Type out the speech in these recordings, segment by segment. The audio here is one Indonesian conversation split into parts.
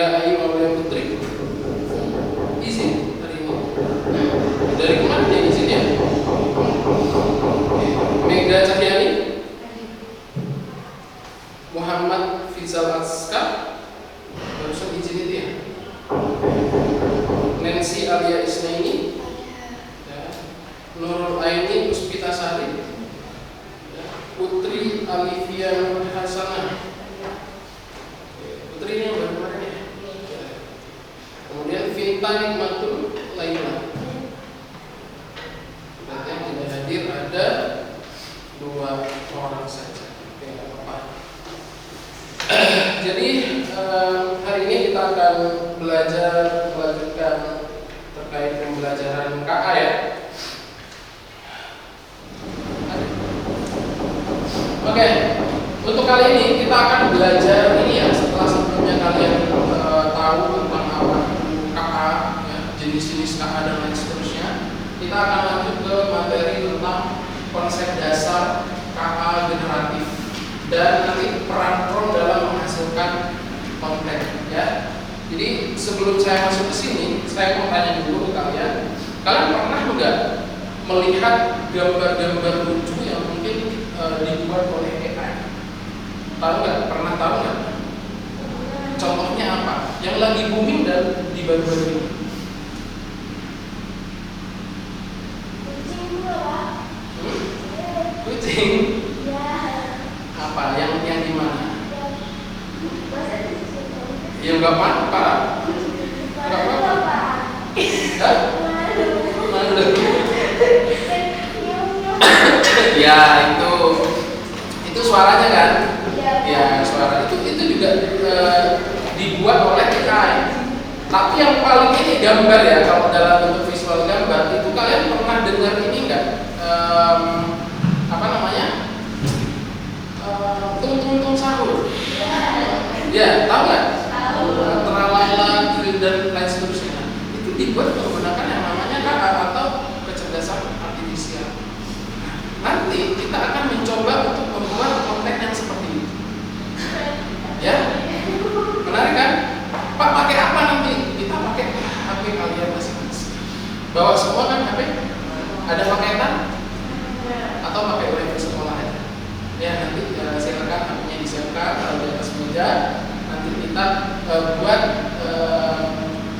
Mega Ayu Aulia Putri izin hari ini. Dari kemana dia izinnya? Mega Cahyani, Muhammad Fizal Aska barusan izin itu ya. Nancy Alia Isnaini, ya. Nurul Aini Puspitasari, ya. Putri Alivia Nur Hasanah. Putri ini yang baru kemarin ya. Kemudian Vinta Nikmatul Laila. Berarti yang tidak hadir ada 2 orang saja. Oke, nggak apa-apa. Jadi hari ini kita akan melanjutkan terkait pembelajaran KA ya. Oke, untuk kali ini kita akan belajar ini ya. Setelah sebelumnya kalian tahu tentang apa itu KA, ya, jenis-jenis KA dan lain seterusnya, kita akan lanjut ke materi tentang konsep dasar KA generatif dan nanti peran prompt dalam menghasilkan konten ya. Jadi sebelum saya masuk ke sini, saya mau tanya dulu ke kalian pernah nggak melihat gambar-gambar lucu yang mungkin dibuat oleh AI? Tahu nggak? Pernah tahu nggak? Contohnya apa? Yang lagi booming dan di baru-baru ini? Kucing? Apa? Yang di mana? Yang nggak apa-apa? Nggak apa-apa? Hah? Ya itu suaranya kan? Ya suara itu juga dibuat oleh AI. Tapi yang paling ini gambar ya, kalau dalam bentuk visual gambar itu kalian pernah dengar ini enggak? Apa namanya? Tung sahur. Ya, tahu nggak? Tralala, dan lain seterusnya. Itu dibuat menggunakan yang namanya KA atau kecerdasan artifisial. Nanti kita akan mencoba untuk membuat konten yang seperti itu. Ya, menarik kan? Pak, pakai apa nanti? Kita pakai HP kalian masing-masing. Bawa semua kan HP? Ada paketan? Atau pakai wifi sekolah aja? Ya, nanti silakan HP-nya disiapkan kalau di atas meja. Nanti kita buat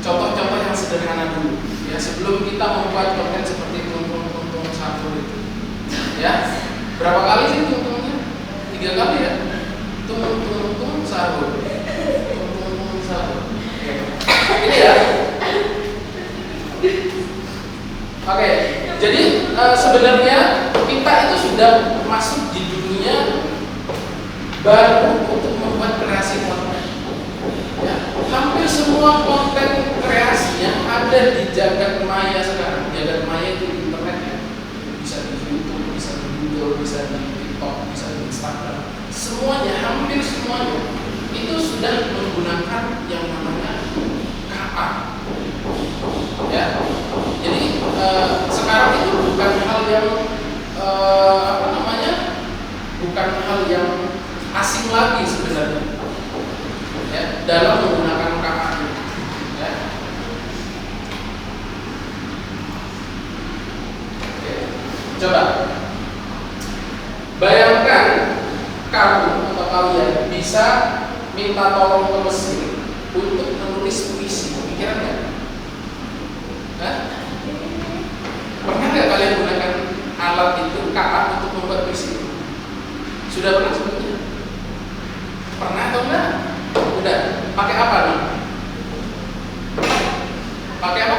contoh-contoh yang sederhana dulu. Ya, sebelum kita membuat konten seperti tuntung satu itu. Ya, berapa kali sih tungtungnya? 3 kali ya. Tung sahur. Tung sahur. Ini ya. Oke, jadi sebenarnya kita itu sudah masuk di dunia baru untuk membuat kreasi konten. Ya, hampir semua konten kreasinya ada di jagat maya sekarang. Jagat maya itu di internet ya. Bisa di YouTube, bisa di Google, bisa di TikTok, bisa di Instagram. Semuanya, hampir semuanya itu sudah menggunakan yang namanya KA. Ya, jadi sekarang itu bukan hal yang bukan hal yang asing lagi sebenarnya. Ya, dalam menggunakan KA. Ya. Oke. Coba bayangkan kamu atau kalian bisa minta tolong ke mesin untuk menulis puisi, kepikiran nggak? Pernah nggak kalian gunakan alat itu KA untuk membuat puisi? Sudah pernah sebelumnya? Pernah atau enggak? Udah. Pakai apa nih? Pakai apa?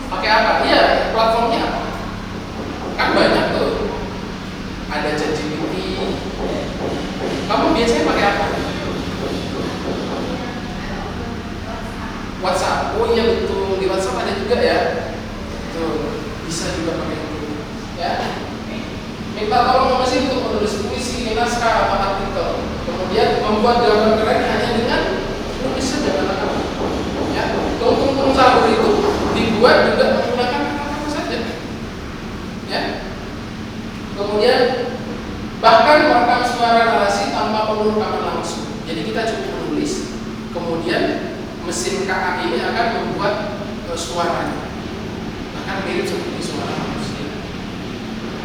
Pakai apa? Iya, platformnya apa? Kan banyak tuh. Ada ChatGPT. Kamu biasanya pakai apa? WhatsApp. Oh iya betul, di WhatsApp ada juga ya. Tuh, bisa juga pakai itu. Ya. Minta tolong mesin untuk menulis puisi, naskah atau artikel. Kemudian membuat gambar keren hanya dengan tulisan dan kata-kata. Ya. Tung sahur itu dibuat juga menggunakan kata-kata saja. Ya. Kemudian bahkan merekam suara narasi tanpa perlu rekaman langsung. Jadi kita cukup menulis, kemudian mesin KA ini akan membuat suaranya, bahkan mirip seperti suara manusia.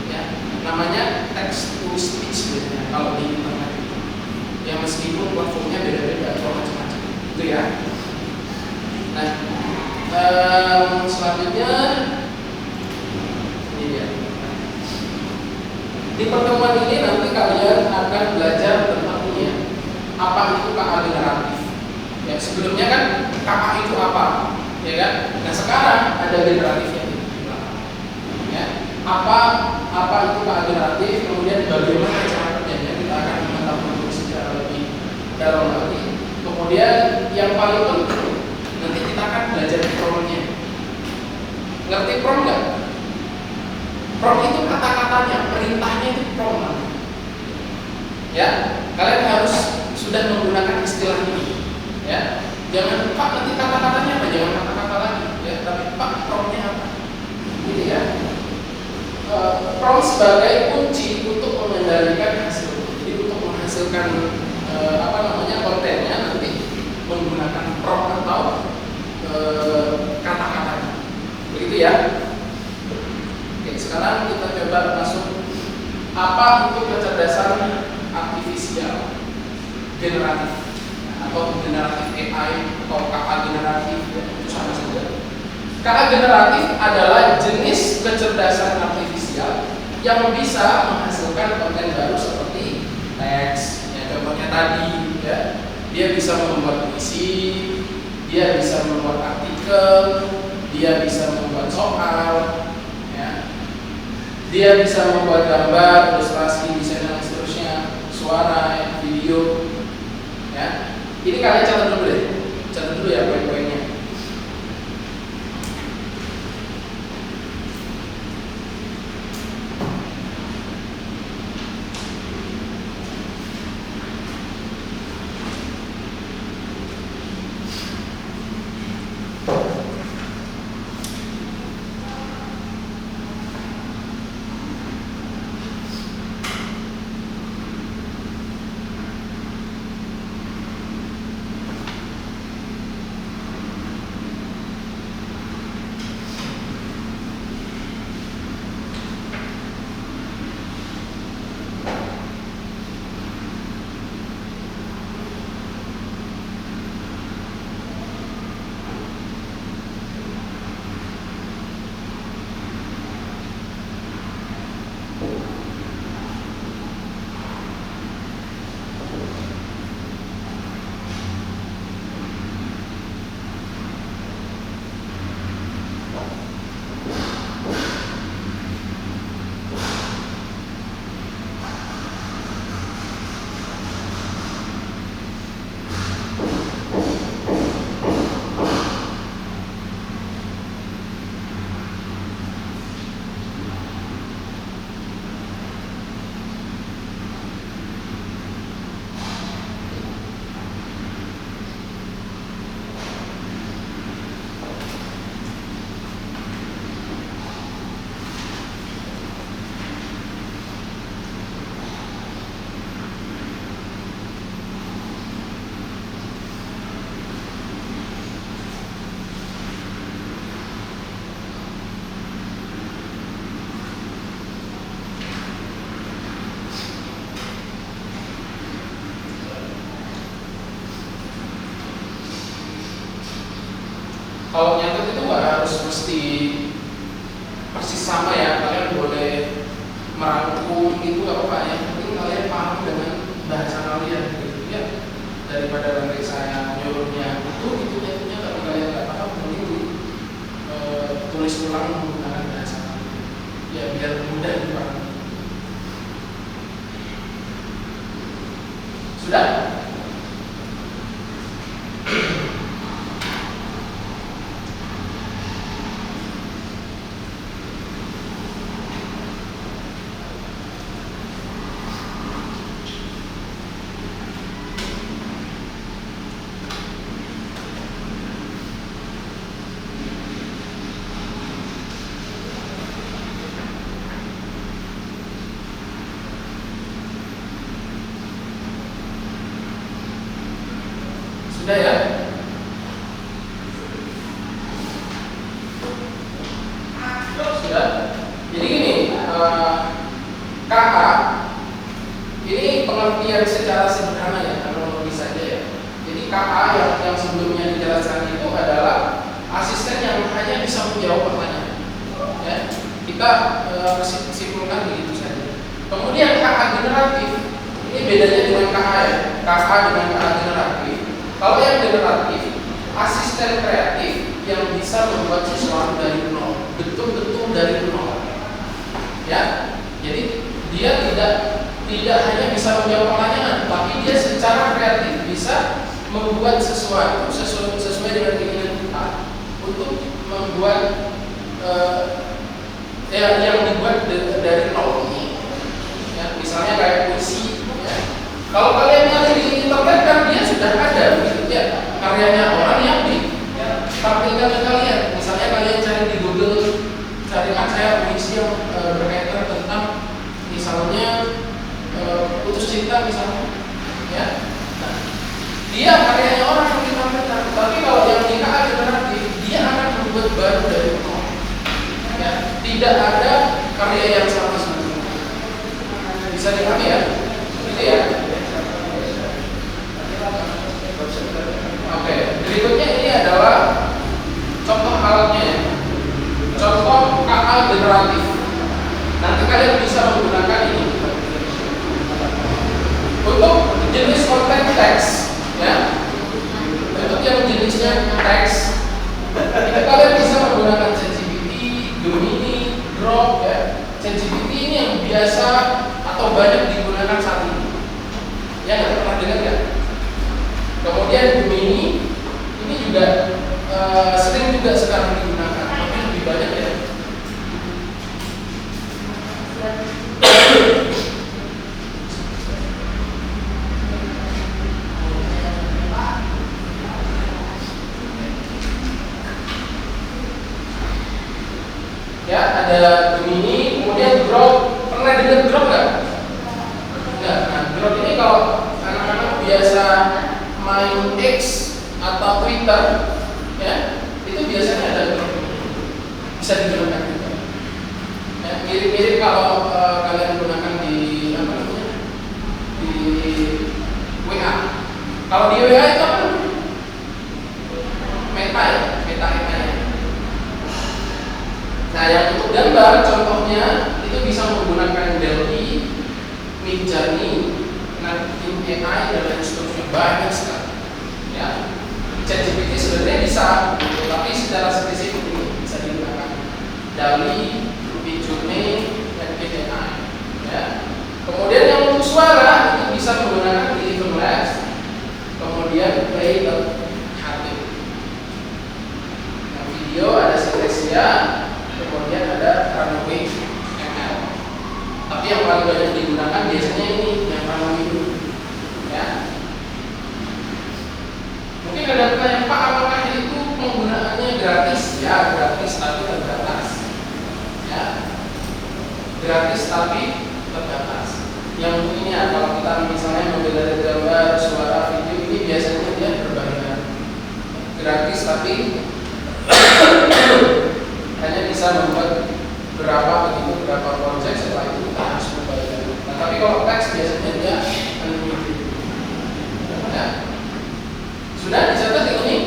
Ya, namanya text to speech ya, kalau di internet itu. Ya meskipun platformnya beda-beda atau macam-macam, gitu ya. Nah, selanjutnya ini dia. Di pertemuan ini nanti kalian akan belajar tentang ini ya, apa itu KA generatif. Ya sebelumnya kan KA itu apa, ya kan? Nah sekarang ada generatifnya di belakang. Ya, apa itu KA generatif, kemudian bagaimana cara kerjanya, kita akan mengetahui secara lebih dalam lagi. Kemudian yang paling penting nanti kita akan belajar promnya. Ngerti prom nggak? Prom itu kata-katanya, perintahnya itu prom. Ya, kalian harus sudah menggunakan istilah ini. Ya, jangan Pak nanti kata-katanya apa, jangan kata-kata lagi. Ya, tapi Pak promnya apa? Gitu ya. Prom sebagai kunci untuk mengendalikan hasil. Jadi untuk menghasilkan kontennya nanti menggunakan prom atau kata-katanya. Begitu ya. Oke, sekarang kita coba masuk apa itu kecerdasan artifisial generatif atau generatif AI atau KA generatif, ya, itu sama saja. KA generatif adalah jenis kecerdasan artifisial yang bisa menghasilkan konten baru seperti teks, ya, contohnya tadi, ya. Dia bisa membuat puisi, dia bisa membuat artikel, dia bisa membuat soal, ya. Dia bisa membuat gambar, ilustrasi, desain dan seterusnya, suara, ya, video, ya. Ini kalian catat dulu deh, catat dulu ya poin-poinnya. Kalau nyatet itu nggak harus mesti persis sama ya, kalian boleh merangkum itu apa ya, penting kalian paham dengan bahasa kalian gitu ya, daripada nanti saya nyuruhnya itu tapi kalian nggak paham, mending tulis ulang menggunakan bahasa kalian ya biar mudah dipahami. Sudah? Sudah ya? Sudah. Jadi gini, KA ini pengertian secara sederhana ya, kronologis saja ya. Jadi KA yang sebelumnya dijelaskan itu adalah asisten yang hanya bisa menjawab pertanyaan. Ya, kita simpulkan begitu saja. Kemudian KA generatif ini bedanya dengan KA ya. KA dengan KA generatif. Kalau yang generatif, asisten kreatif yang bisa membuat sesuatu dari nol, betul-betul dari nol. Ya, jadi dia tidak hanya bisa menjawab pertanyaan, tapi dia secara kreatif bisa membuat sesuatu sesuai dengan keinginan kita untuk membuat yang dibuat dari nol ini. Ya, misalnya kayak puisi. Ya. Kalau kalian nyari di internet kan dia sudah ada, begitu ya. Karyanya orang yang ditampilkan ke kalian. Misalnya kalian cari di Google, cari karya puisi yang berkaitan tentang misalnya putus cinta misalnya, ya. Nah, dia karyanya orang yang ditampilkan. Tapi kalau yang KA generatif, dia akan membuat baru dari nol. Ya, tidak ada karya yang sama sebelumnya. Bisa dipahami ya? Gitu ya. Oke, berikutnya ini adalah contoh halnya ya. Contoh KA generatif. Nanti kalian bisa menggunakan ini untuk jenis konten teks, ya. Untuk yang jenisnya teks, itu kalian bisa menggunakan ChatGPT, Gemini, Grok, ya. ChatGPT ini yang biasa atau banyak digunakan saat ini. Ya, nggak pernah dengar ya? Kemudian Gemini ini juga sering juga sekarang digunakan, tapi lebih banyak ya. Ya, ada Gemini, kemudian Grok. Pernah dengar Grok nggak? Enggak. Nah, Grok ini kalau anak-anak biasa main X atau Twitter, ya, itu biasanya ada Grok. Bisa digunakan juga. Ya, mirip-mirip kalau kalian gunakan di apa namanya? Di WA. Kalau di WA itu apa? Meta ya, Meta ya. Nah, yang untuk gambar contohnya itu bisa menggunakan DALL-E, Midjourney, Native AI dan lain seterusnya, banyak sekali. Ya, ChatGPT sebenarnya bisa, tapi secara spesifik ini bisa digunakan DALL-E, Midjourney, Native AI. Ya. Kemudian yang untuk suara itu bisa menggunakan Eleven Labs, kemudian Play.ht. Yang video ada Synthesia. Kemudian ada Runway ML. Tapi yang paling banyak digunakan biasanya ini yang Runway dulu. Ya. Mungkin ada pertanyaan, Pak, apakah itu penggunaannya gratis? Ya, gratis tapi terbatas. Ya. Gratis tapi terbatas. Yang ini ya, kalau kita misalnya mengambil dari gambar, suara, video ini biasanya dia berbayar. Gratis tapi hanya bisa membuat berapa project, setelah itu kita harus membayar. Nah, tapi kalau teks biasanya dia unlimited. Ya. Sudah dicatat ini?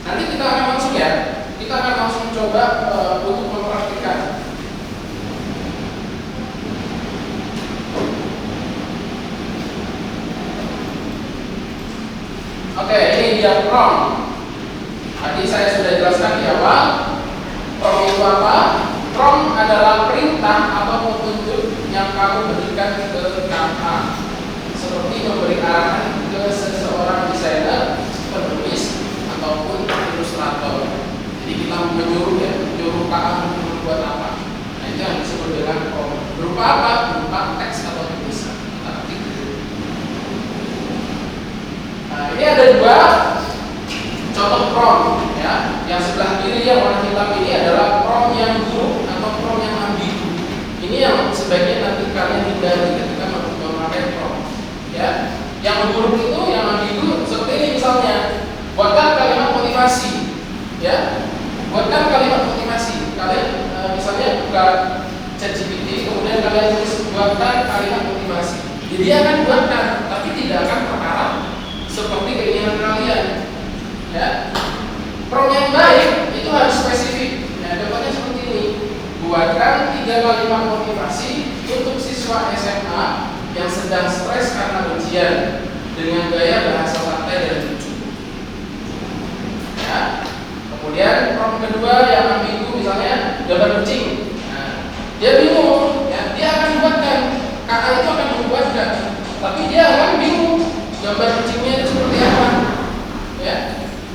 Nanti kita akan langsung ya. Kita akan langsung coba untuk mempraktikkan. Oke, ini dia prompt. Tadi saya sudah jelaskan di awal. Prompt itu apa? Prompt adalah perintah atau petunjuk yang kamu berikan ke KA, seperti memberi arahan ke seseorang desainer, penulis, ataupun ilustrator. Jadi kita menyuruh KA untuk membuat apa. Nah, itu yang disebut dengan prompt. Berupa apa? Berupa teks atau tulisan. Kita ketik. Nah, ini ada dua contoh prompt ya. Yang sebelah kiri yang warna hitam ini adalah prompt yang buruk atau prompt yang ambigu. Ini yang sebaiknya nanti kalian hindari ketika memakai prompt ya. Yang buruk itu, yang ambigu buatkan kalimat motivasi, ya. Buatkan kalimat motivasi. Kalian misalnya buka ChatGPT, kemudian kalian tulis buatkan kalimat motivasi. Jadi dia akan buatkan, tapi tidak akan terarah seperti keinginan kalian. Ya. Prompt yang baik itu harus spesifik. Ya, contohnya seperti ini. Buatkan 3 kalimat motivasi untuk siswa SMA yang sedang stres karena ujian dengan gaya bahasa santai dan lucu. Ya. Kemudian prompt kedua yang ambigu, misalnya gambar kucing. Nah, dia bingung, ya, dia akan buatkan, kakak itu akan membuatkan, tapi dia akan bingung gambar kucingnya itu seperti apa, ya.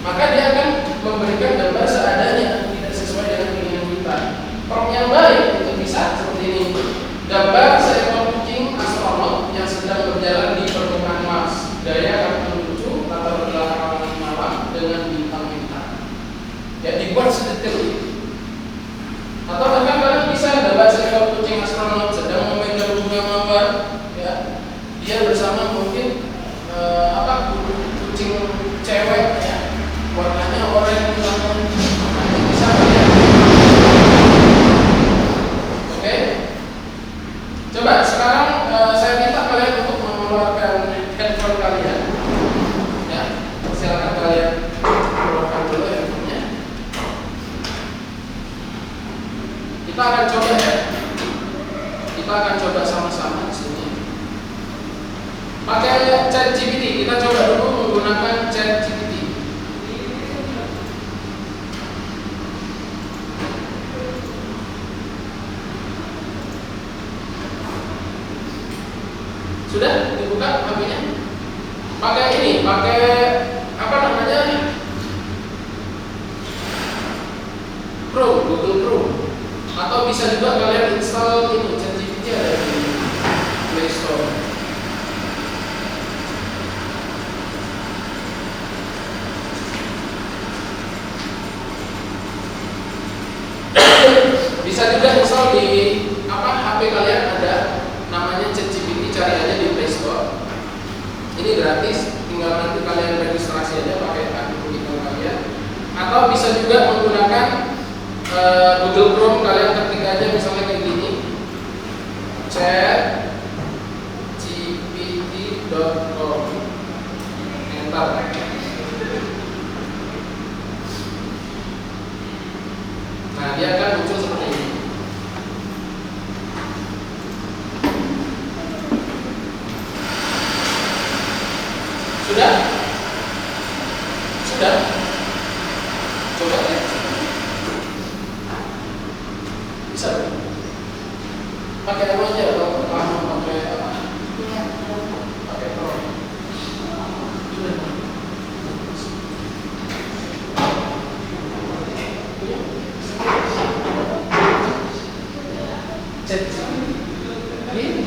Maka dia akan memberikan gambar seadanya, tidak sesuai dengan keinginan kita. Prompt yang baik itu bisa seperti ini: gambar seekor kucing astronot yang sedang berjalan di permukaan Mars, gaya kartun lucu, latar belakang malam dengan bintang-bintang. Ya, dibuat sedetail itu. Atau bahkan kalian bisa gambar seekor kucing astronot sedang memegang bunga mawar, ya. Dia bersama mungkin kucing cewek, ya. Warnanya oranye misalnya. Bisa ya. Oke. Coba sekarang saya minta kalian untuk mengeluarkan handphone kalian. Ya, silakan kalian keluarkan dulu handphonenya. Kita akan coba, ya. Kita akan coba sama-sama di sini. Pakai ChatGPT. Kita coba dulu menggunakan ChatGPT. Sudah dibuka HP-nya? Pakai ini, pakai apa namanya? Chrome, Google Chrome. Atau bisa juga kalian install ini ChatGPT, ada di Play Store. Bisa juga install di HP kalian, ada namanya ChatGPT, cari aja di Play Store. Ini gratis, tinggal nanti kalian registrasi aja pakai akun email kalian. Atau bisa juga menggunakan Google Chrome, kalian ketik aja misalnya kayak gini, chatgpt.com, enter. Nah, dia akan muncul seperti ini. Sudah? Sudah? Coba ya. Bisa dong? Pakai apa aja atau pakai apa? Pakai Pro. Sudah. Chat. Ini.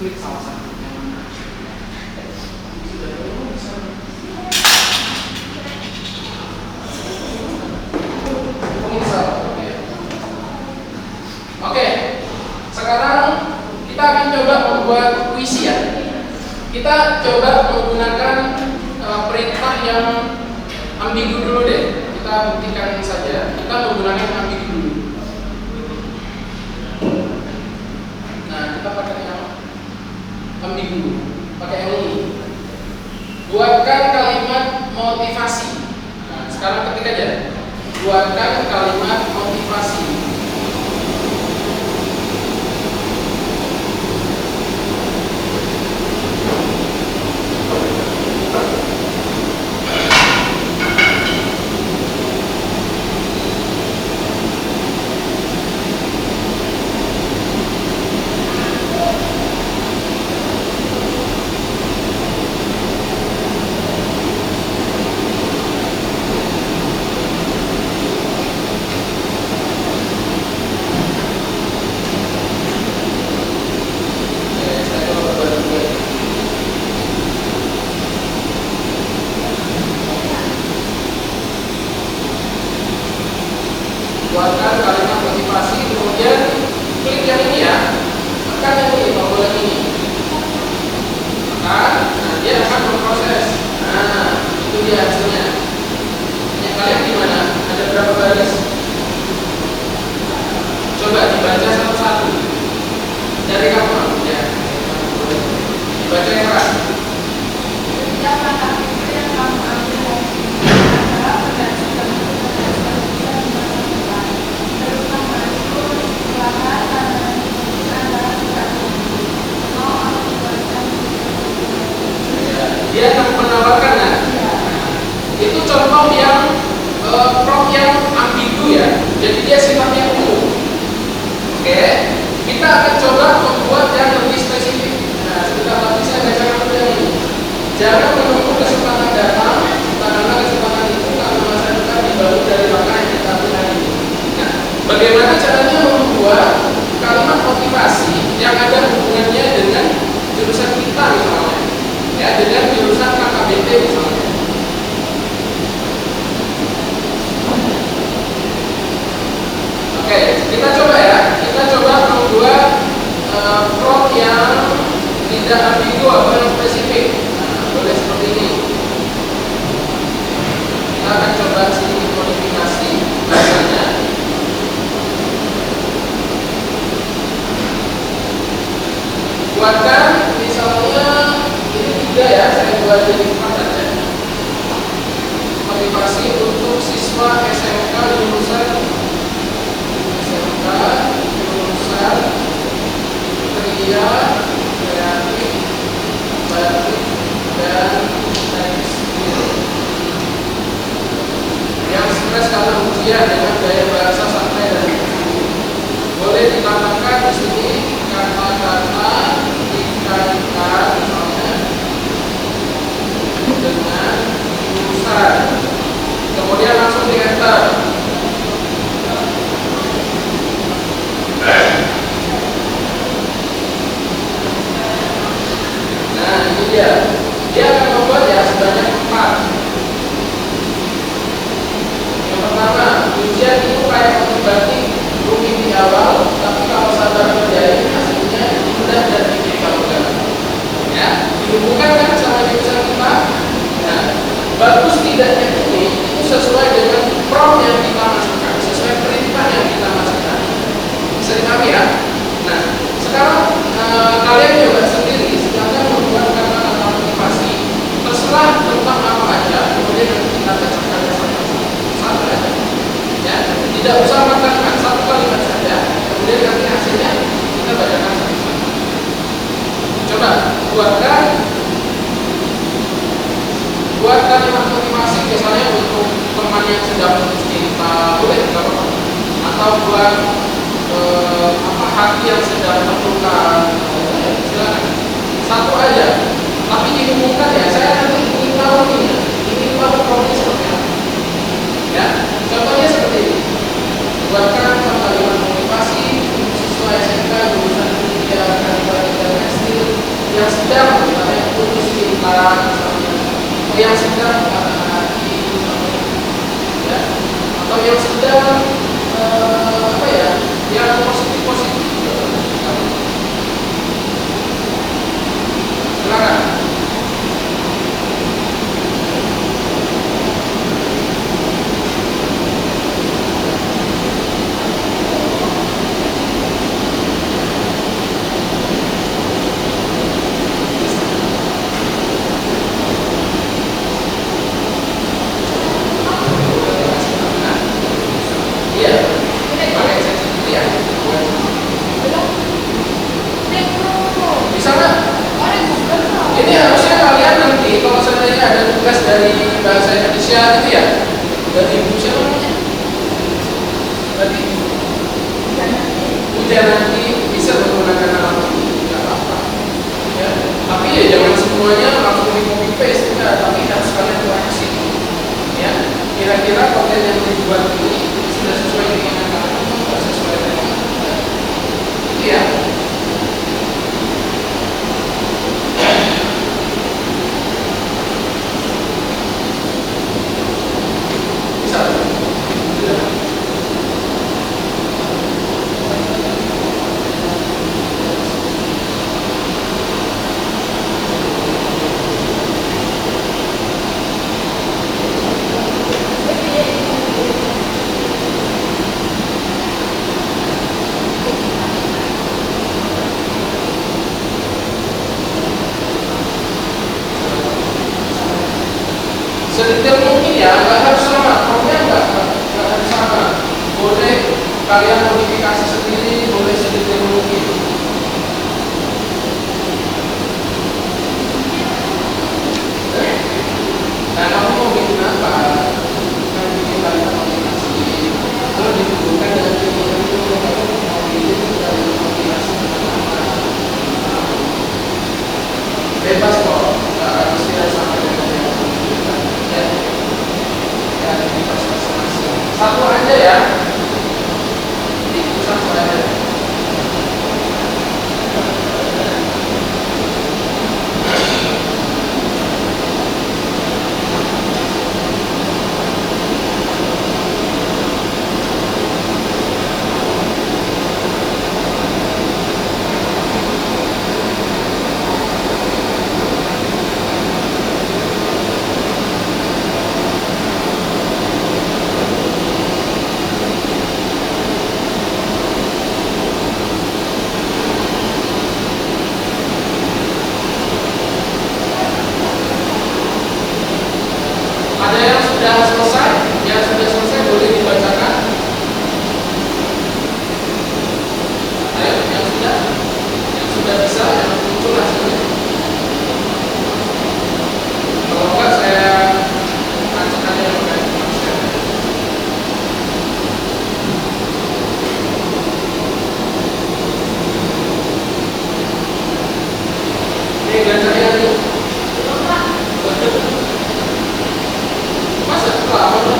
Klik salah satu yang mana. Oke, sekarang kita akan coba membuat puisi, ya. Kita coba menggunakan perintah yang ambigu dulu deh. Kita buktikan saja. Kita menggunakan ambigu dulu. Nah, kita pakai yang ambigu, pakai yang ini. Buatkan kalimat motivasi. Nah, sekarang ketik aja. Buatkan kalimat motivasi. Buatkan kalimat motivasi, kemudian klik yang ini, ya, tekan yang ini, tombol yang ini. kan? Nah, dia akan memproses. Nah, itu dia hasilnya. Ya, kalian gimana? Ada berapa baris? Coba dibaca satu-satu. Dari kamu, ya. Dibaca yang keras. Setiap langkah pikir yang kamu ambil adalah berdasarkan keputusan di masa depan. Terutama itu perlahan karena keputusan dalam tidak mau mengeluarkan. Dia akan menawarkan, nah. Itu contoh yang prompt yang ambigu ya. Jadi dia sifatnya umum. Oke, kita akan coba membuat yang lebih spesifik. Nah, sebentar lagi saya bacakan dulu yang ini. Jangan menunggu kesempatan datang, karena kesempatan itu karena masa depan dibangun dari langkah yang kita ambil hari ini. Nah, bagaimana caranya membuat kalimat motivasi yang ada hubungannya dengan jurusan kita misalnya, ya, dengan jurusan KKBT misalnya. Oke, kita coba ya. Kita coba membuat prompt yang tidak ambigu atau yang spesifik. Nah, boleh seperti ini. Kita akan coba sedikit modifikasi bahasanya. Buatkan misalnya ini 3 ya, saya buat jadi 4 saja. Motivasi untuk siswa SMK jurusan Kria, Kreatif, Batik, dan Tekstil yang stres karena ujian dengan gaya bahasa santai dan lucu. Boleh ditambahkan di sini kata-kata dikaitkan misalnya dengan jurusan, kemudian langsung di enter. Nah, ini dia akan membuat ya sebanyak 4. Yang pertama, ujian itu kayak batik rumit di awal, tapi kalau sabar kerjain hasilnya mudah dan bikin bangga. Ya, dihubungkan kan sama jurusan kita. Nah, bagus tidaknya ini itu sesuai dengan prompt yang kita masukkan, sesuai perintah yang kita masukkan. Bisa dipahami ya? Nah, sekarang kalian coba sendiri, silahkan membuat kata-kata motivasi terserah tentang apa aja, kemudian nanti kita bacakan satu aja. Ya, tidak usah makan satu kalimat saja, kemudian nanti hasilnya kita bacakan satu-satu. Coba buat kalimat motivasi misalnya untuk teman yang sedang putus cinta, boleh nggak apa-apa? Atau buat hati yang sedang terluka, silakan satu aja, tapi dihubungkan ya. Saya nanti ingin tahu promnya seperti apa. Ya, contohnya seperti ini. Buatkan kalimat motivasi siswa SMK jurusan Kria, Batik, dan Tekstil yang sedang misalnya putus cinta, misalnya, atau yang sedang patah hati, misalnya, ya, atau yang sedang yang positif. Silakan. Dari bahasa Indonesia itu ya, dari ibu siapa namanya? Tadi ujian nanti bisa menggunakan nama tidak apa-apa. Ya, tapi ya jangan semuanya langsung di copy paste, enggak, tapi harus kalian koreksi. Ya, kira-kira konten yang dibuat ini sudah sesuai dengan kalian atau tidak sesuai dengan kalian? Itu ya. Satu aja ya. Itu satu aja. Ada yang sudah selesai? Yang sudah selesai boleh dibacakan. Ayo, yang sudah bisa, yang muncul hasilnya. Kalau enggak saya acak aja yang pakai masker. Ini bacanya nih. Masa kelamaan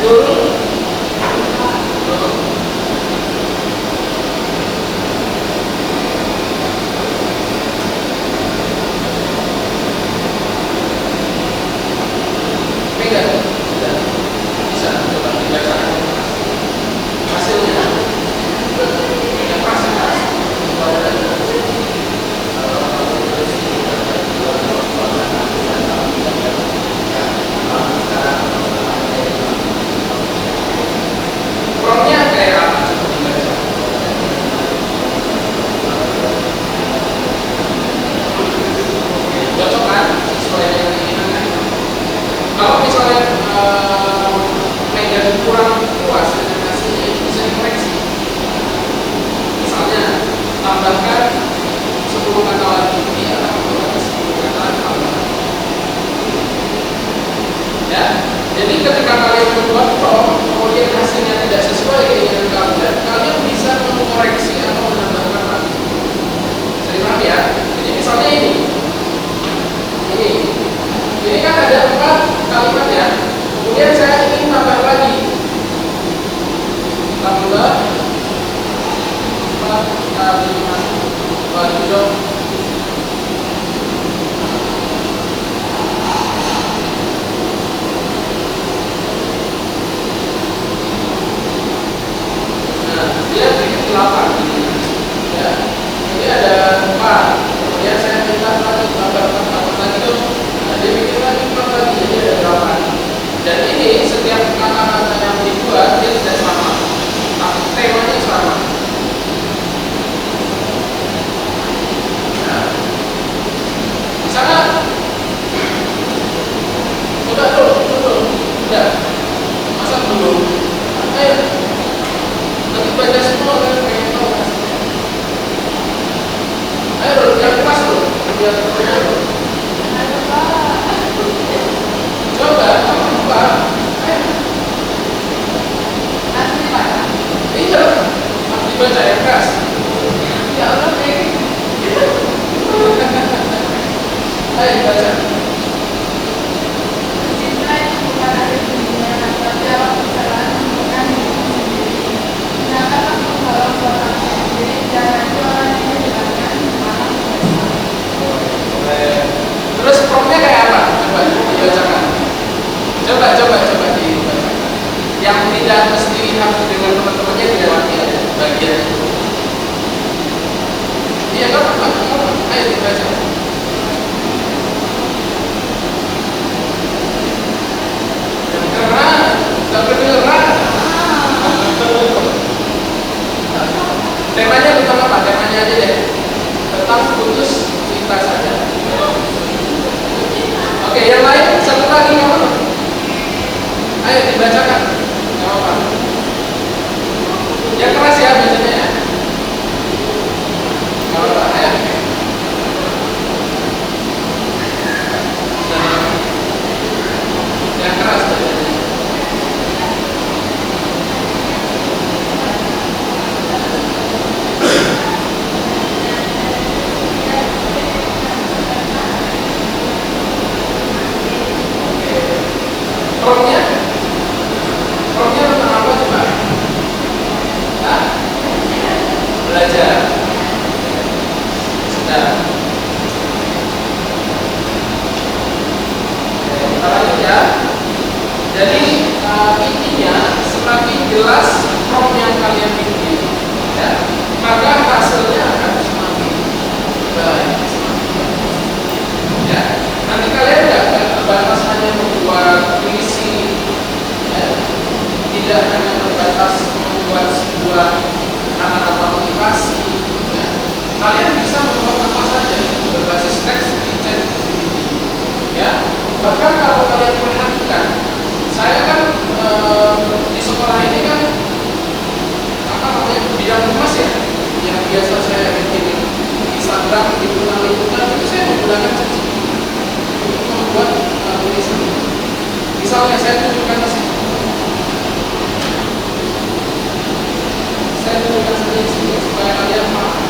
dulu. Pegang. Bisa coba dibacakan hasilnya. Yang pasti promnya kayak apa? Coba dibaca. Cocok kan? Sesuai dengan keinginan kan? Kalau misalnya medan kurang puas dengan hasilnya, itu bisa dikoreksi. Misalnya tambahkan 10 kata lagi ini atau tambahkan 10 kata lagi tambahan. Ya, jadi ketika kalian membuat prom, kemudian hasilnya tidak sesuai dengan kalian, kalian bisa mengoreksi atau menambahkan lagi. Jadi paham ya? Jadi misalnya ini kan ada 4 kalimat ya. Kemudian saya ingin tambah lagi, tambah 4 kalimat lagi dong. Dia bikin 8 ya. Jadi ada 4. Kemudian saya minta lagi tambah 4 lagi tuh. Nah, dia bikin lagi 4 lagi, jadi ada 8. Dan ini setiap kata-kata yang dibuat dia tidak sama, tapi temanya sama. Nah, di sana coba dulu, udah, masa belum? Ayo. Nanti baca semua kan pengen tahu hasilnya. Ayo dulu, yang kelas dulu, biar terlihat dulu. Coba. Ayo. Nanti dibaca. Iya, harus dibaca yang keras. Ya Allah, baik. Ayo baca. Cinta itu bukan ada di dunia, tapi Allah bersalah menemukan dirimu sendiri. Gunakanlah penghalang buat kamu sendiri, dan nanti orang yang mendengarkan malah menyesal. Terus promnya kayak apa? Coba dibacakan. Coba dibacakan. Yang tidak mesti harus dengan teman-temannya dilewati aja bagian itu. Iya kan? Ayo dibaca. Keras, tak kedengeran. Temanya tentang apa? Temanya aja deh. Tentang putus cinta saja. Oke, yang lain satu lagi nggak apa-apa. Ayo dibacakan. Nggak apa-apa. Yang keras ya bacanya ya. Nggak apa-apa. Ayo. Yang keras bacanya. jelas prompt yang kalian bikin, ya, maka hasilnya akan semakin baik, semakin bagus. Ya, nanti kalian tidak terbatas hanya membuat puisi, ya, tidak hanya terbatas membuat sebuah kata-kata motivasi, ya. Kalian bisa membuat apa saja berbasis teks di chat, ya. Bahkan kalau kalian perhatikan, saya kan di sekolah ini kan apa namanya bidang humas ya, yang biasa saya bikin Instagram di lingkungan itu saya menggunakan ChatGPT untuk membuat tulisan. Misalnya saya tunjukkan di sini, saya tunjukkan saja di sini supaya kalian paham.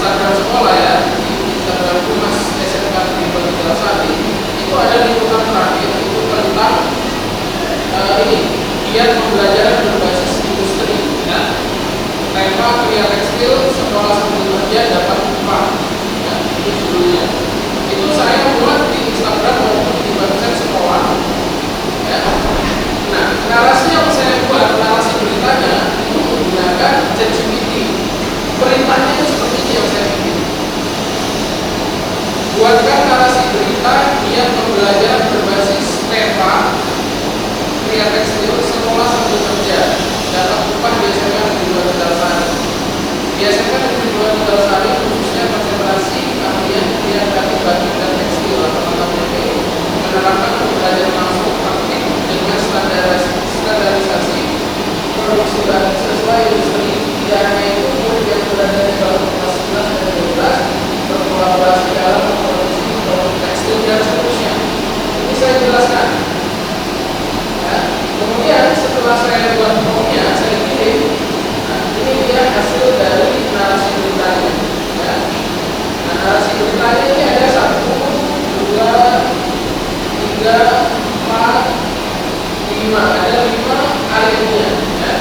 Instagram sekolah ya, di Instagram Humas SMK Negeri Tegasari itu ada liputan terakhir itu tentang ini giat pembelajaran berbasis industri, ya. Tema pria tekstil sekolah sambil kerja dapat upah, ya, itu judulnya. Itu saya buat di Instagram maupun di website sekolah, ya. Nah, narasi yang saya buat, narasi beritanya itu menggunakan ChatGPT. Perintahnya itu seperti ini yang saya bikin. Buatkan narasi berita giat pembelajaran berbasis tema pria tekstil sekolah sambil kerja dapat upah biasanya di luar Tegasari. Biasanya di luar Tegasari khususnya konsentrasi keahlian pria batik dan tekstil atau KTP menerapkan pembelajaran langsung praktik dengan standarisasi produksi bahan sesuai industri. Tidak hanya itu, murid yang berada di bawah kelas 11 dan 12 berkolaborasi dalam memproduksi produk tekstil dan seterusnya. Ini saya jelaskan. Ya. Kemudian setelah saya buat promnya, saya kirim. Nah, ini dia hasil dari narasi beritanya. Ya. Nah, narasi beritanya ini ada 1, 2, 3, 4, 5. Ada 5 alinea. Ya.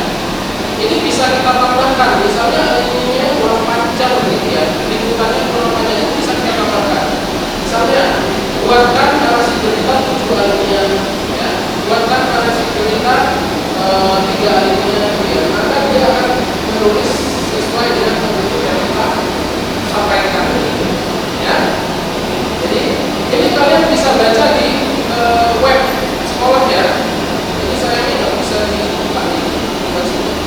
Ini bisa kita tambahkan, misalnya alinea kurang panjang gitu ya, liputannya kurang panjang itu bisa kita tambahkan. Misalnya, buatkan narasi berita 7 alinea, ya. Buatkan narasi berita 3 alinea, ya. Maka dia akan menulis sesuai dengan bentuk yang kita sampaikan, ya. Jadi ini kalian bisa baca di web sekolah ya. Jadi saya ini nggak bisa dibuka di web sekolah.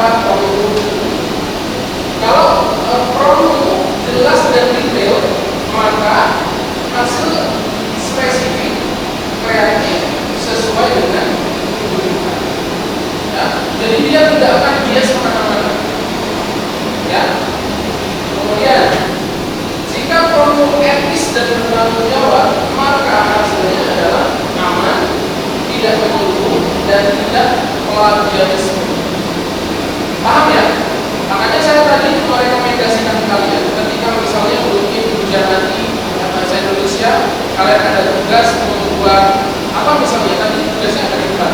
menggunakan pronoun. Kalau pronoun itu jelas dan detail, maka hasil spesifik, kreatif, sesuai dengan kebutuhan. Ya, jadi dia tidak akan bias kemana-mana. Ya. Kemudian, jika pronoun etis dan bertanggung jawab, maka hasilnya adalah aman, tidak menyeluruh, dan tidak plagiarisme. Paham ya? Makanya saya tadi merekomendasikan kalian ketika misalnya bikin ujian nanti bahasa Indonesia, kalian ada tugas membuat apa misalnya tadi tugasnya ada di depan.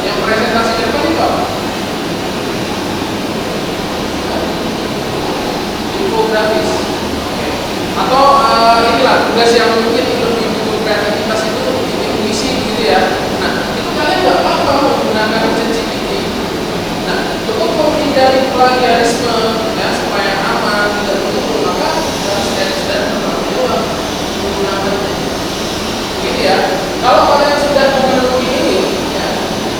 Yang presentasi di depan itu apa? Infografis. Atau inilah tugas yang mungkin lebih butuh kreativitas itu bikin puisi gitu ya. Nah, itu kalian nggak apa-apa menggunakan ChatGPT. Nah, untuk menghindari plagiarisme ya supaya aman tidak menyeluruh, maka harus dan menggunakan gitu ya. Kalau kalian sudah memenuhi ini ya,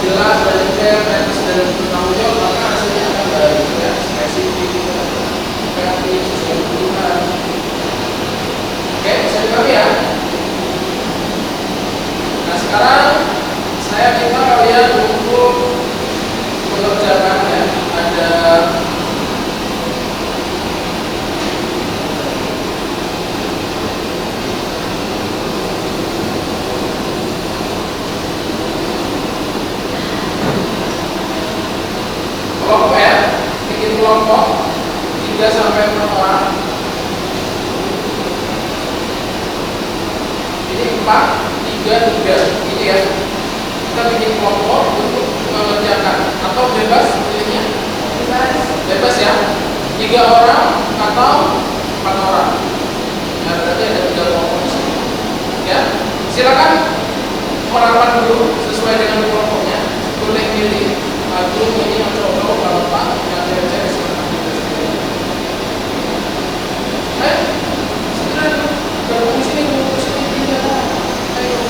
jelas dan detail, etis dan bertanggung jawab, maka hasilnya akan baik ya, spesifik, kreatif, sesuai kebutuhan. Oke, bisa dipahami ya. Nah, sekarang saya minta kalian untuk mengerjakan ya, ada kelompok ya, bikin kelompok 3 sampai 4 orang. Ini 4, 3, 3 gitu ya. Kita bikin kelompok untuk mengerjakan atau bebas pilihnya? Bebas ya. 3 orang atau 4 orang. Nah, berarti ada 3 kelompok di sini. Ya, silakan merapat dulu sesuai dengan kelompoknya. Boleh pilih grup ini yang cowok, kalau Pak yang cewek silakan pilih sendiri. Segera gabung di sini, gabung di sini tidak. Ayo.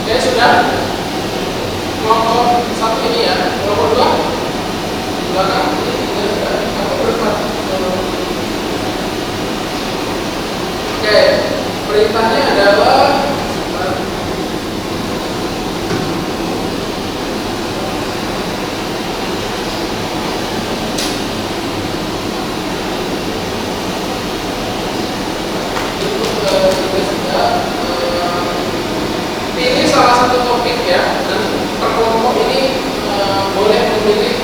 Oke, sudah. Kelompok 1 ini ya. Kelompok 2 belakang ini sudah atau berempat. Oke, perintahnya adalah pilih salah satu topik ya, dan per kelompok ini boleh memilih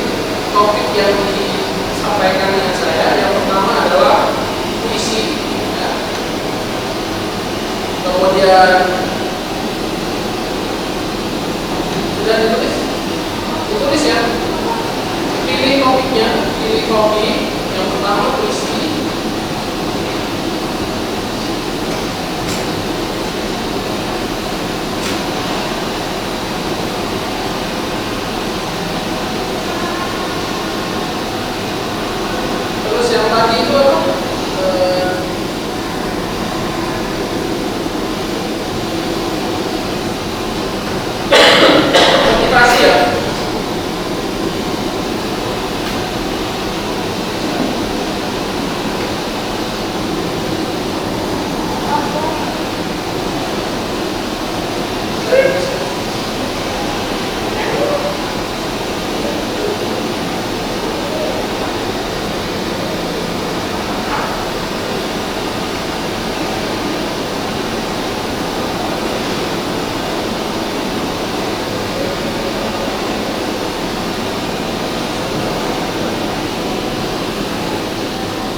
topik yang disampaikan dengan saya. Yang pertama adalah puisi ya. Kemudian sudah ditulis ya, pilih topiknya, pilih topik yang pertama puisi. Terus yang tadi itu motivasi ya.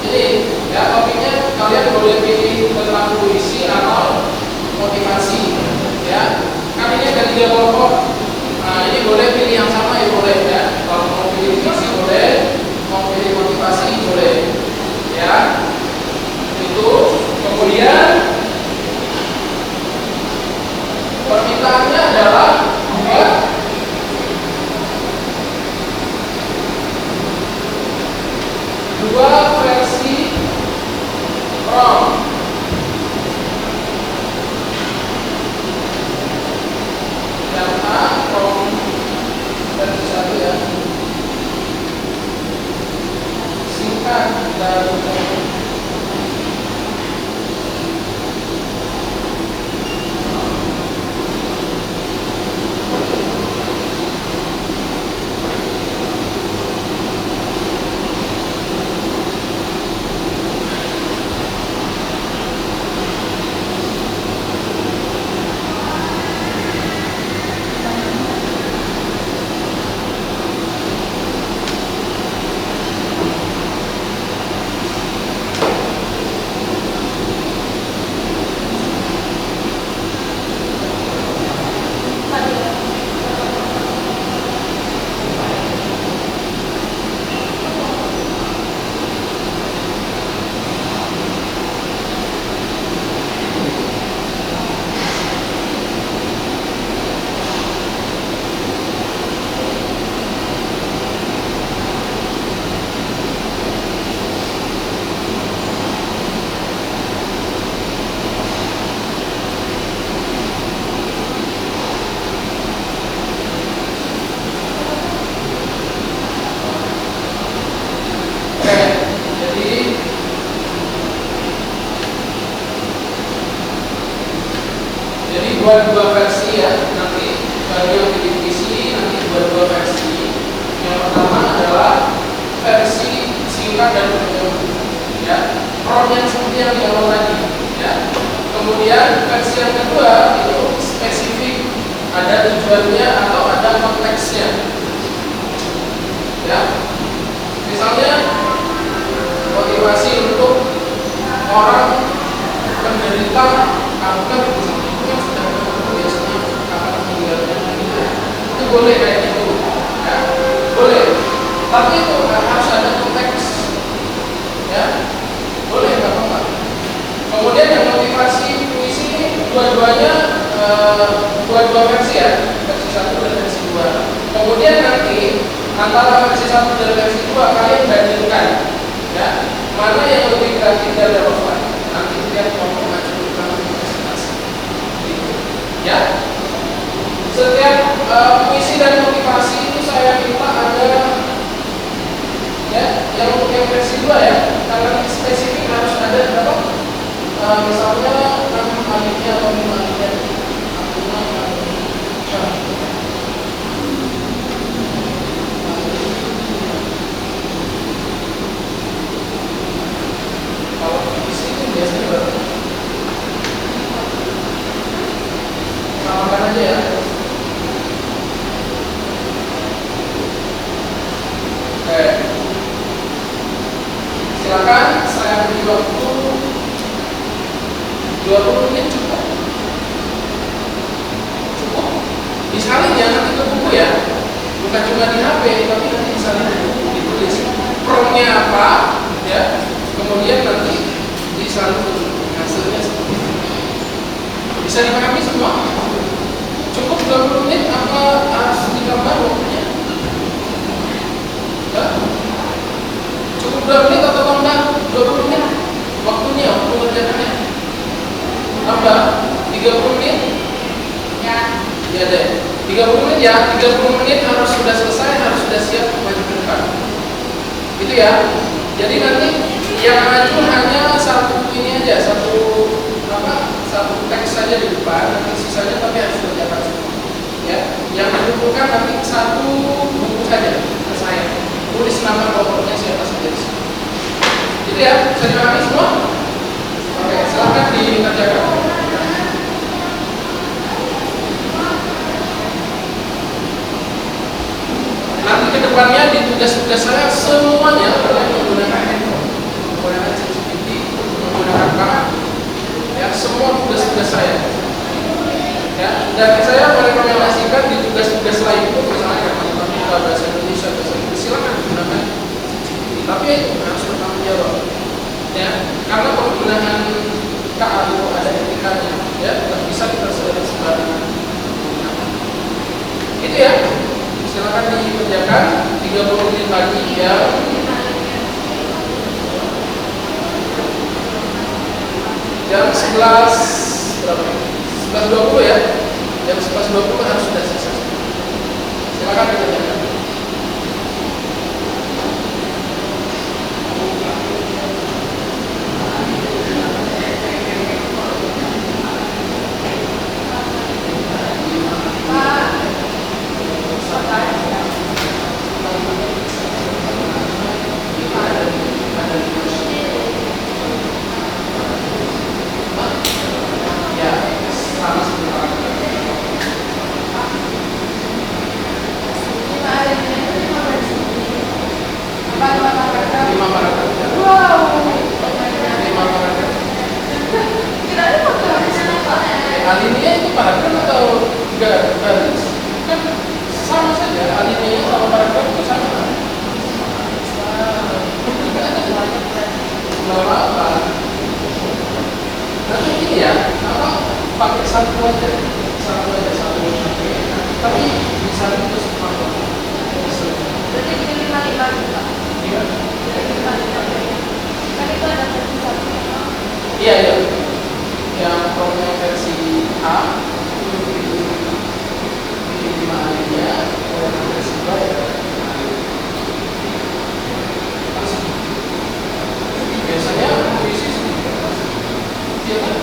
Jadi ya topiknya kalian boleh pilih tentang puisi atau motivasi. tiga kelompok. Nah, ini boleh pilih yang sama ya, boleh ya. Kalau mau pilih visi boleh, mau pilih motivasi boleh. Ya. Itu kemudian permintaannya adalah dua versi ROM. Yang A ROM versi 1 ya, singkat dan dua versi ya, nanti bagi yang divisi nanti dua versi. Yang pertama adalah versi singkat dan penuh ya, ROM yang seperti yang di awal tadi ya. Kemudian versi yang kedua itu spesifik, ada tujuannya atau ada konteksnya ya. Misalnya motivasi untuk orang penderita kanker misalnya, itu yang sudah biasanya kanker meninggalnya itu boleh kayak gitu ya, boleh, tapi itu harus ada konteks ya, boleh nggak apa-apa. Kemudian yang motivasi puisi ini dua-duanya dua versi ya, versi 1 dan versi 2. Kemudian nanti antara versi 1 dan versi 2 kalian bandingkan ya, mana yang lebih kreatif dan relevan. Nanti tiap kelompok mengajukan presentasi gitu. Ya, setiap puisi dan motivasi itu saya minta ada ya, yang untuk yang versi 2 ya, karena spesifik harus ada berapa, misalnya 6 kalinya atau 5 kalinya. Kalau puisi itu biasanya berapa? Samakan aja ya. Oke. Silakan saya beri waktu 20 menit cukup. Cukup. Disalin ya nanti ke buku ya. Bukan cuma di HP, tapi nanti disalin ke buku, ditulis promnya apa ya. Kemudian nanti disalin ke buku, hasilnya seperti itu. Bisa dipahami semua? Cukup 20 menit apa harus ditambah waktunya? Cukup 2 menit atau tambah 20 menit waktunya untuk mengerjakannya? Tambah 30 menit? Ya. Ya deh. 30 menit ya. 30 menit harus sudah selesai, harus sudah siap maju ke depan. Itu ya. Jadi nanti yang maju hanya satu ini aja, satu teks saja di depan, nanti sisanya tapi harus kerjakan semua. Ya. Yang dibutuhkan nanti satu buku saja ke saya. Tulis nama kelompoknya siapa saja di sini. Itu ya, bisa dipahami semua? Oke, silakan dikerjakan. Nanti ke depannya di tugas-tugas saya semuanya kalian menggunakan handphone, menggunakan ChatGPT, menggunakan Canva. Ya, semua tugas-tugas saya. Ya, dan saya merekomendasikan diaplikasikan di tugas-tugas lain pun, misalnya matematika, bahasa Indonesia, bahasa Inggris, silakan gunakan ChatGPT. Tapi ya itu harus bertanggung jawab, ya, karena penggunaan KA itu ada etikanya, ya, tidak bisa kita sembarangan menggunakan. Itu ya, silakan dikerjakan 30 menit lagi ya. Jam 11 berapa? 11.20 ya. Jam 11.20 harus sudah selesai. Silakan dikerjakan. Ya, sama seperti lima paragraf. Alinea itu paragraf atau garis? Kan sama saja, alinea sama paragraf itu sama. Lama apa? Nanti ini ya, apa pakai satu aja, satu. Tapi bisa itu semua. Jadi ini 5 juga. Iya. Jadi 5 kan itu ada versi 1. Iya. Yang promo versi A itu 5 alinea, yang versi B ya. Biasanya puisi sedikit, iya kan?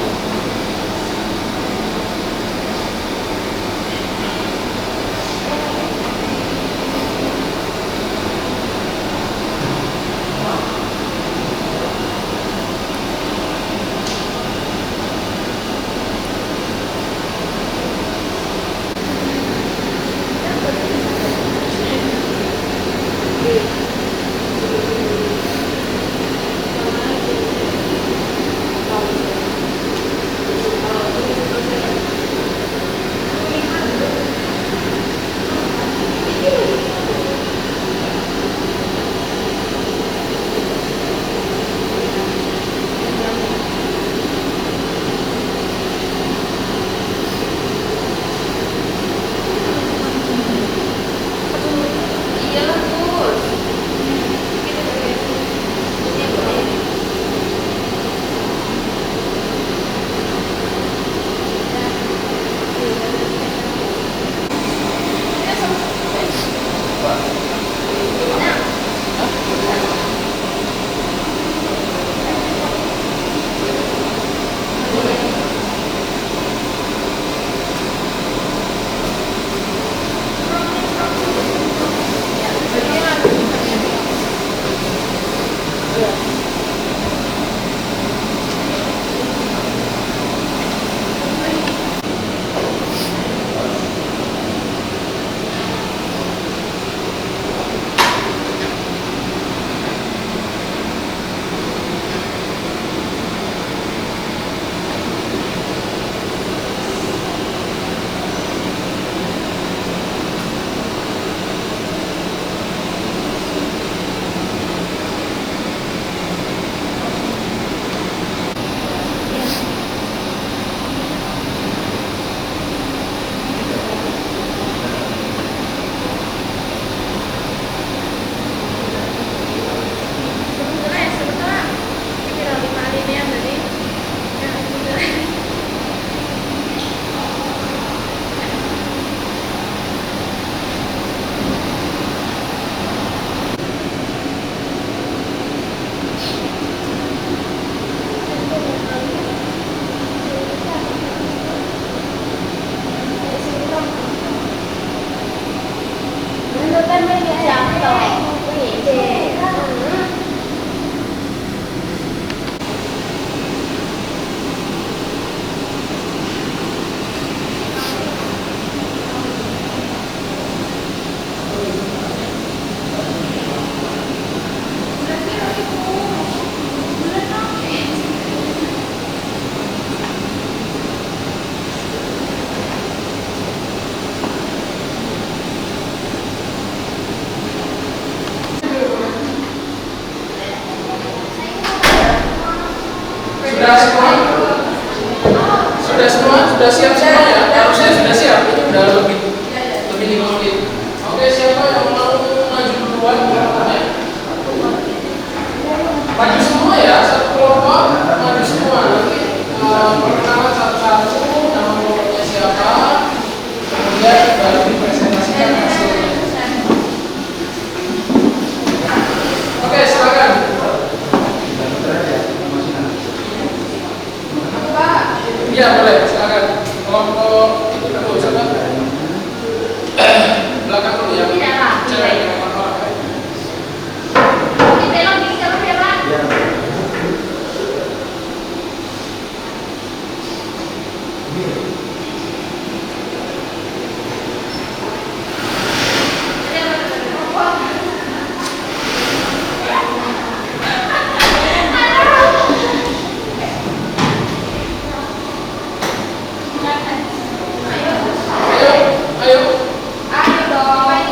Sudah semua? Sudah semua? Sudah siap semua ya? Harusnya sudah siap. Ini udah lebih 5 menit. Oke, siapa yang mau maju duluan? Ya. Maju semua ya, satu kelompok maju semua. Nanti perkenalan satu-satu, nama kelompoknya siapa, kemudian baru dipresentasikan hasilnya. Oke, silakan. Iya boleh, silakan. Kelompok itu dulu, siapa? Belakang dulu ya. Cewek yang orang. Ayo dong.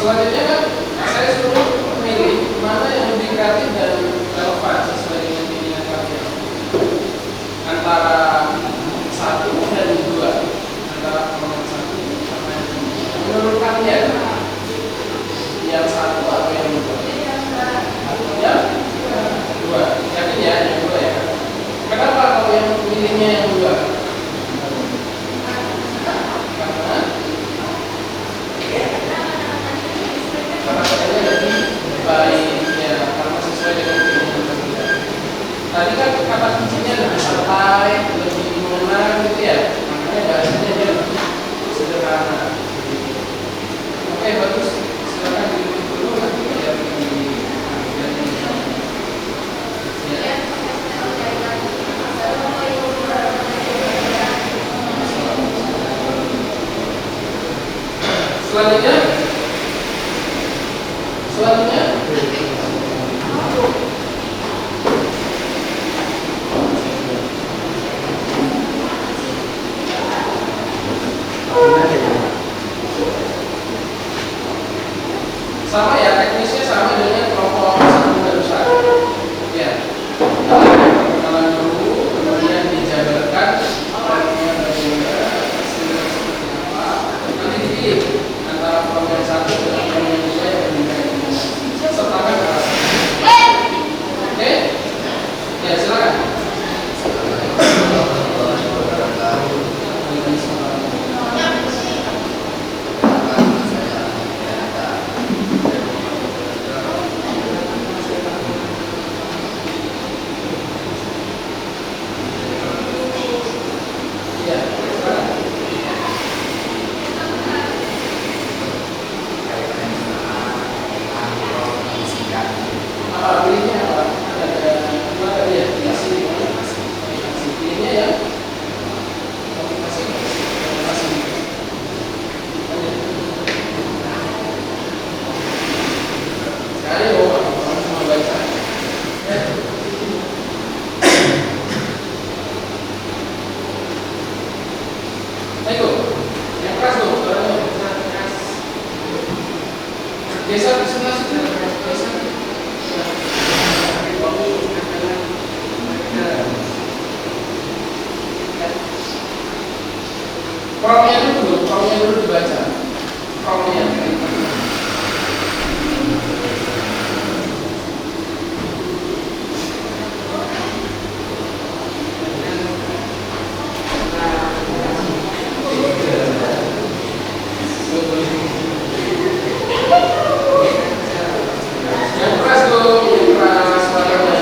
selanjutnya kan saya suruh memilih mana yang lebih kreatif dan relevan sesuai dengan keinginan kalian antara satu dan dua, antara kolom satu sama yang dua. Menurut kalian yang satu atau yang dua? Yang dua. Yakin ya yang dua ya? Kenapa kalau yang pilihnya yang dua? Karena katanya lebih baik ya, karena sesuai dengan keinginan kalian. Tadi kan kata kuncinya lebih santai, lebih mengenal gitu ya, makanya bahasanya dia lebih sederhana. Oke, bagus. Silakan ditutup dulu nanti biar selanjutnya sama ya, teknisnya sama dengan kelompok satu barusan ya. Perkenalan dulu, kemudian dijabarkan perannya bagaimana, hasilnya seperti apa, nanti dipilih antara kelompok yang satu dengan kelompok yang dua yang berbeda, sertakan alasan. Oke? Ya, silakan. Promnya dulu dibaca. Promnya. Yang keras tuh, yang keras suaranya.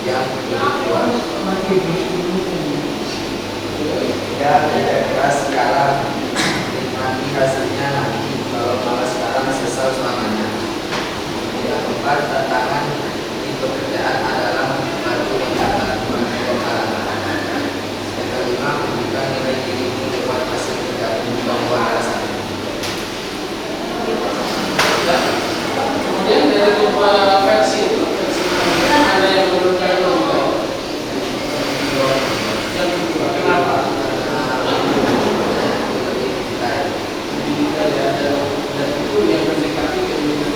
yang kedua, ya kerja keras sekarang, nikmati hasilnya nanti. Kalau malas sekarang sesal selamanya. Yang keempat, tantangan di pekerjaan adalah batu loncatan. Yang kelima, menunjukkan nilai dirimu lewat hasil kerjamu bahwa alasan. Kemudian dari dua versi itu, versi pertama ada yang menurut kalian lebih baik. Yang kedua, kenapa? Lebih detail ya, dan itu yang mendekati keinginan.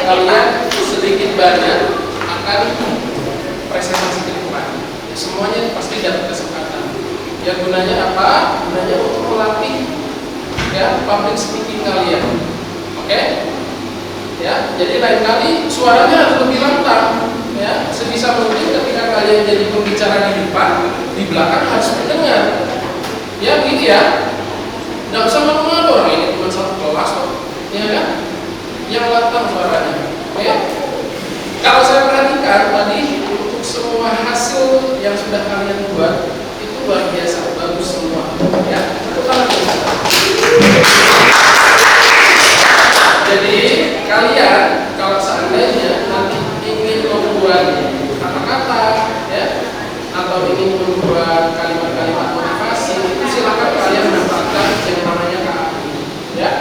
kalian sedikit banyak akan presentasi ke depan. Ya, semuanya pasti dapat kesempatan. Ya gunanya apa? Gunanya untuk melatih ya public speaking kalian. Oke? Ya, jadi lain kali suaranya harus lebih lantang. Ya, sebisa mungkin ketika kalian jadi pembicara di depan, di belakang harus mendengar. Ya, begitu ya. Nggak usah malu-malu, orang ini cuma satu kelas kok. Ya kan? Yang lantang suaranya. Oke? Kalau saya perhatikan tadi untuk semua hasil yang sudah kalian buat itu luar biasa, bagus semua. Ya, itu kan. Jadi kalian kalau seandainya nanti ingin membuat kata-kata ya atau ingin membuat kalimat-kalimat motivasi itu silakan kalian dapatkan yang namanya KAI ya.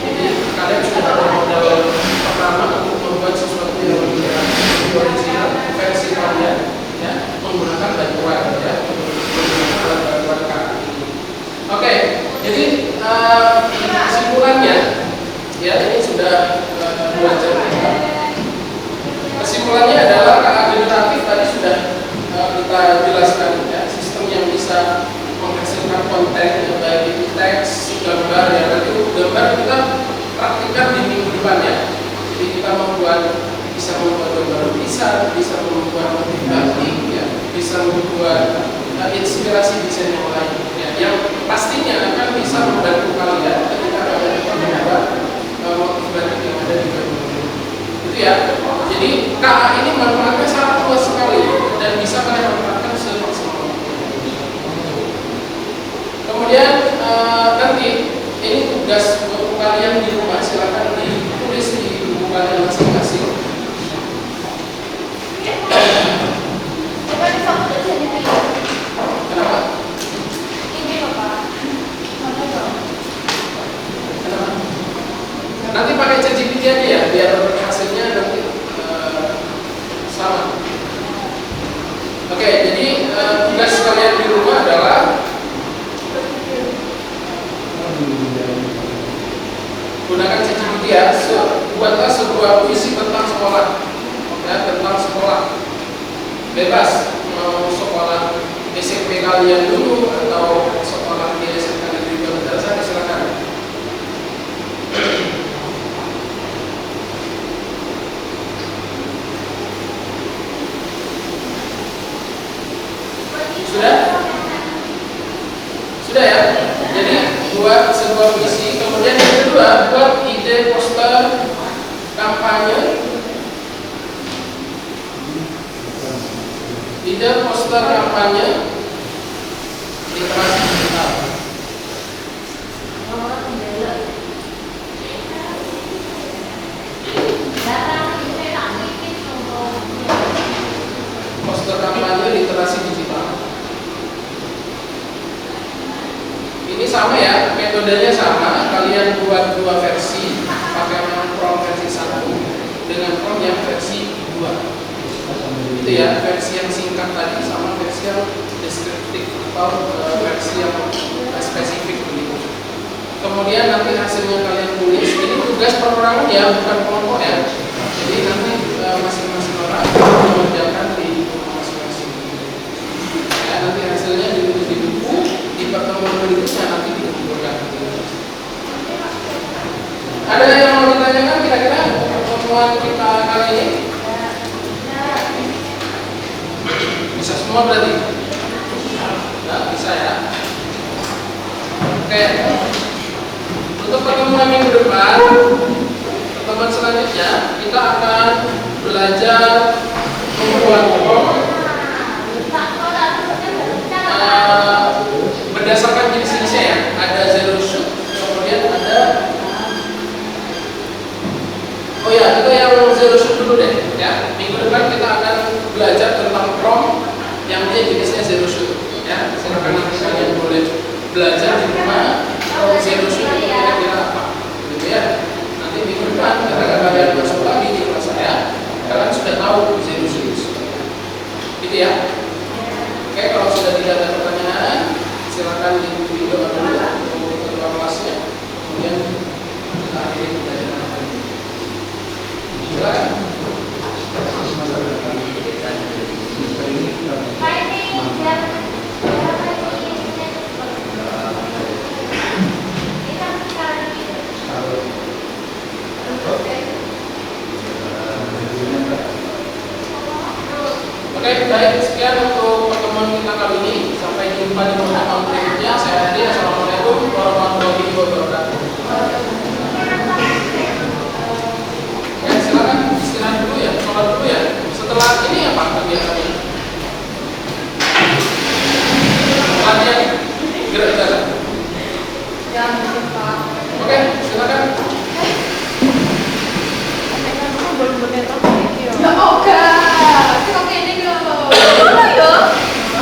Jadi kalian sudah ada modal pertama untuk membuat sesuatu yang lebih original versi kalian ya menggunakan bantuan ya menggunakan bantuan KAI. Oke, jadi kesimpulannya ya ini sudah 2 jam. Kesimpulannya adalah KA generatif tadi sudah kita jelaskan ya sistem yang bisa menghasilkan konten baik itu teks, gambar ya nanti gambar kita praktikkan di minggu depan ya. Jadi kita bisa membuat gambar lukisan, bisa membuat motif batik ya, bisa membuat inspirasi desain yang lain ya, yang pastinya akan bisa membantu kalian ketika kalian membuat motif batik yang ada di Bandung itu ya. Jadi KA ini manfaatnya sangat luas sekali dan bisa kalian manfaatkan semaksimal. Kemudian nanti ini tugas buat kalian di rumah, silakan ditulis di buku kalian masing-masing. Kenapa? Nanti pakai ChatGPT aja ya, biar hasilnya nanti sama. Oke, jadi tugas kalian di rumah adalah gunakan ChatGPT ya, buatlah sebuah puisi tentang sekolah, ya tentang sekolah. Bebas mau sekolah SMP kalian dulu atau sekolah di SMK Negeri Madrasah silakan. Sudah ya. Jadi buat sebuah puisi. Kemudian yang kedua buat ide poster kampanye. Ide poster kampanye literasi digital. Poster kampanye literasi digital. Ini sama ya, metodenya sama. Kalian buat 2 versi, pakai prompt versi 1 dengan prompt yang versi 2. Itu ya, versi yang singkat tadi sama versi yang deskriptif atau versi yang spesifik begitu. Kemudian nanti hasilnya kalian tulis. Ini tugas perorangan ya, bukan kelompok ya. Jadi nanti masing-masing orang mengerjakan di masing-masing. Ya, nanti hasilnya ditulis di buku. Di pertemuan berikutnya nanti dikumpulkan. Ada yang mau ditanyakan kira-kira pertemuan kita kali ini? Bisa semua berarti? Nah, bisa ya. Oke. Untuk pertemuan minggu depan, pertemuan selanjutnya kita akan belajar membuat berdasarkan jenis-jenisnya ya. Ada zero shoot, kemudian ada kita yang zero shoot dulu deh ya. Minggu depan kita akan belajar tentang prompt yang dia jenisnya zero shoot ya. Silakan nanti kalian boleh belajar di rumah zero shoot itu kira-kira apa gitu ya. Nanti minggu depan ketika kalian masuk lagi di kelas saya, kalian sudah tahu zero shoot gitu ya. Oke, kalau sudah tidak ada pertanyaan silakan